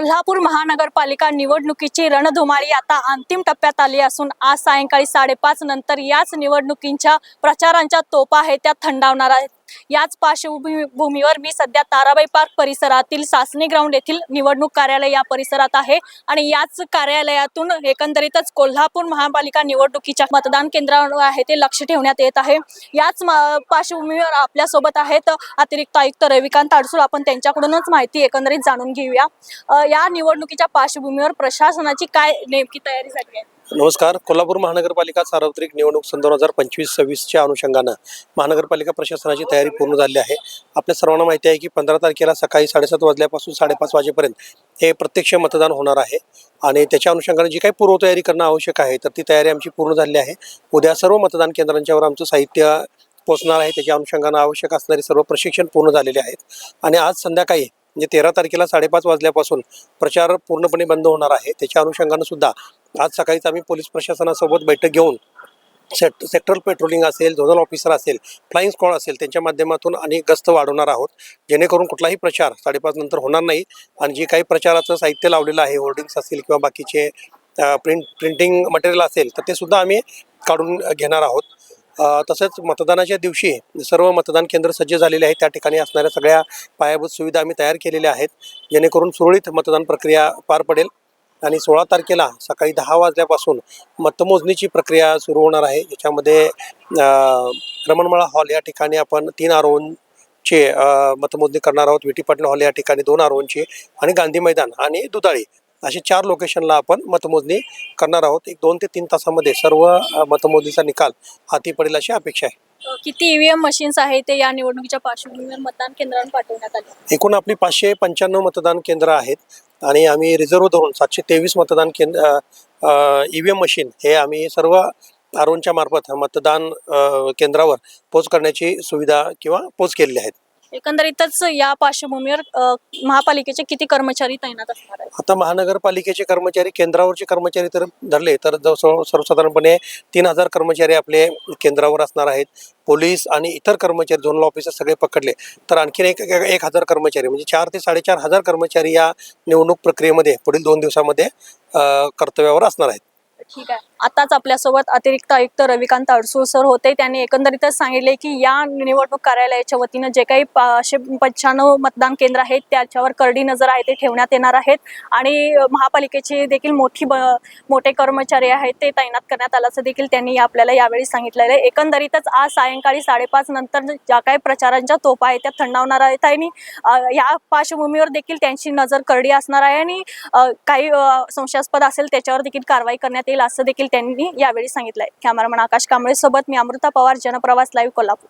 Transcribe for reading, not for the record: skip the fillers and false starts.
कोल्हापूर महानगरपालिका निवडणुकीची रणधुमाळी आता अंतिम टप्प्यात आली असून आज सायंकाळी 5:30 नंतर याच निवडणुकींच्या प्रचारांच्या तोफा आहेत त्या थंडावणार आहेत। याच पार्श्वभूमीवर मी सध्या ताराबाई पार्क परिसरातील सासणी ग्राउंड येथील निवडणूक कार्यालय या परिसरात आहे आणि याच कार्यालयातून एकंदरीतच कोल्हापूर महापालिका निवडणुकीच्या मतदान केंद्रावर आहे ते लक्ष ठेवण्यात येत आहे। याच पार्श्वभूमीवर आपल्या सोबत आहेत अतिरिक्त आयुक्त रविकांत अडसूळ। आपण त्यांच्याकडूनच माहिती एकंदरीत जाणून घेऊया। या निवडणुकीच्या पार्श्वभूमीवर प्रशासनाची काय नेमकी तयारी झाली आहे? नमस्कार। कोल्हापूर महानगरपालिका सार्वत्रिक निवडणूक सन 2025-26च्या अनुषंगाने महानगरपालिका प्रशासनाची तयारी पूर्ण झाली आहे। आपल्या सर्वांना माहिती आहे की 15 तारखेला सकाळी 7:30 वाजल्यापासून 5:30 वाजेपर्यंत हे प्रत्यक्ष मतदान होणार आहे आणि त्याच्या अनुषंगाने जी काही पूर्वतयारी करणं आवश्यक आहे तर ती तयारी आमची पूर्ण झाली आहे। उद्या सर्व मतदान केंद्रांच्यावर आमचं साहित्य पोहोचणार आहे, त्याच्या अनुषंगाने आवश्यक असणारे सर्व प्रशिक्षण पूर्ण झालेले आहेत आणि आज संध्याकाळी म्हणजे 13 तारखेला 5:30 वाजल्यापासून प्रचार पूर्णपणे बंद होणार आहे। त्याच्या अनुषंगाने सुद्धा आज सकाळीच आम्ही पोलीस प्रशासनासोबत बैठक घेऊन सेक्टरल पेट्रोलिंग असेल, झोनल ऑफिसर असेल, फ्लाइंग स्क्वॉड असेल त्यांच्या माध्यमातून आणि गस्त वाढवणार आहोत, जेणेकरून कुठलाही प्रचार 5:30 नंतर होणार नाही आणि जे काही प्रचाराचं साहित्य लावलेलं आहे, होर्डिंग्स असतील किंवा बाकीचे प्रिंटिंग मटेरियल असेल तर ते सुद्धा आम्ही काढून घेणार आहोत। तसंच मतदानाच्या दिवशी सर्व मतदान केंद्र सज्ज झालेले आहेत, त्या ठिकाणी असणाऱ्या सगळ्या पायाभूत सुविधा आम्ही तयार केलेल्या आहेत, जेणेकरून सुरळीत मतदान प्रक्रिया पार पडेल आणि 16 तारखेला सकाळी 10 वाजल्यापासून मतमोजणीची प्रक्रिया सुरू होणार आहे। याच्यामध्ये रमणमाळा हॉल या ठिकाणी आपण 3 आरोंची मतमोजणी करणार आहोत, विटी पाटील हॉल या ठिकाणी 2 आरोंची आणि गांधी मैदान आणि दुधाळी असे 4 लोकेशनला आपण मतमोजणी करणार आहोत। 2 ते 3 तासामध्ये सर्व मतमोजणीचा निकाल हाती पडेल अशी अपेक्षा आहे। किती ईव्हीएम मशीन्स आहेत ते या निवडणुकीच्या पार्श्वभूमीवर मतदान केंद्रावर पाठवण्यात आले? एकूण आपली 595 मतदान केंद्र आहेत आणि आम्ही रिझर्व्ह धरून 723 मतदान केंद्र ईव्हीएम मशीन हे आम्ही सर्व आरोंच्या मार्फत मतदान केंद्रावर पोच करण्याची सुविधा किंवा पोच केलेली आहेत। एकंदरीतच या पार्श्वभूमीवर महापालिकेचे किती कर्मचारी तैनात असणार आहेत? आता महानगरपालिकेचे कर्मचारी, केंद्रावरचे कर्मचारी तर धरले तर सर्वसाधारणपणे 3000 कर्मचारी आपले केंद्रावर असणार आहेत। पोलीस आणि इतर कर्मचारी, झोनल ऑफिसर सगळे पकडले तर आणखीन 1000 कर्मचारी म्हणजे 4 ते 4,500 कर्मचारी या निवडणूक प्रक्रियेमध्ये पुढील 2 दिवसामध्ये कर्तव्यावर असणार आहेत। ठीक आहे। आताच आपल्यासोबत अतिरिक्त आयुक्त रविकांत अडसूळ सर होते, त्यांनी एकंदरीतच सांगितले की या निवडणूक कार्यालयाच्या वतीनं जे काही 595 मतदान केंद्र आहेत त्याच्यावर करडी नजर आहे ते ठेवण्यात येणार आहेत आणि महापालिकेचे देखील मोठे कर्मचारी आहेत ते तैनात करण्यात आल्याचं देखील त्यांनी आपल्याला यावेळी सांगितलेलं आहे। एकंदरीतच आज सायंकाळी 5:30 नंतर ज्या काही प्रचारांच्या तोफा आहेत त्या थंडावणार आहेत आणि या पार्श्वभूमीवर देखील त्यांची नजर करडी असणार आहे आणि काही संशयास्पद असेल त्याच्यावर देखील कारवाई करण्यात येईल असं देखील त्यांनी यावेळी सांगितलंय। कॅमेरामन आकाश कांबळे सोबत मी अमृता पवार, जनप्रवास लाईव्ह, कोल्हापूर।